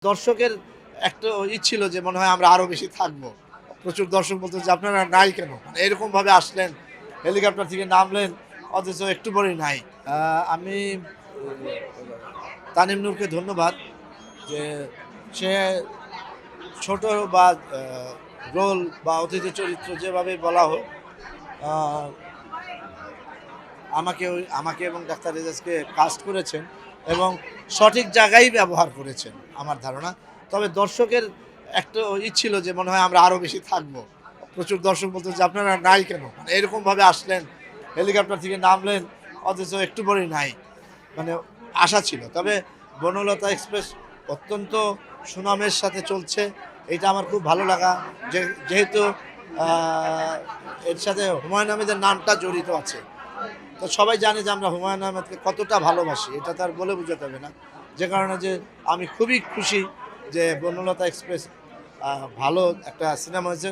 দর্শকের একটা ছিল যে মনে হয় আমরা আরো বেশি থাকবো। প্রচুর দর্শক বলতো যে আপনারা নাই কেন? মানে এরকমভাবে আসলেন, হেলিকপ্টার থেকে নামলেন, অথচ একটু পরেই নাই। আমি তানিম নূরকে ধন্যবাদ যে সে ছোট বা রোল বা অতিথি চরিত্র যেভাবে বলা হোক, আ আমাকে এবং ডাক্তার রেজাজকে কাস্ট করেছেন এবং সঠিক জায়গায় ব্যবহার করেছেন আমার ধারণা। তবে দর্শকের একটা ছিল যে মনে হয় আমরা আরো বেশি থাকবো। প্রচুর দর্শক বলতো যে আপনারা নাই কেন? মানে এরকমভাবে আসলেন, হেলিকপ্টার থেকে নামলেন, অথচ একটু পরেই নাই। মানে আশা ছিল। তবে বনলতা এক্সপ্রেস অত্যন্ত সুনামের সাথে চলছে। এইটা আমার খুব ভালো লাগা। যেহেতু আ এর সাথে হুমায়ূন আহমেদের নামটা জড়িত আছে। তো সবাই জানে যে আমরা হুমায়ূন আহমেদকে কতটা ভালোবাসি, এটা তো আর বলে বোঝাতে হবে না। যে কারণে যে আমি খুবই খুশি যে বনলতা এক্সপ্রেস ভালো একটা সিনেমা হয়েছে।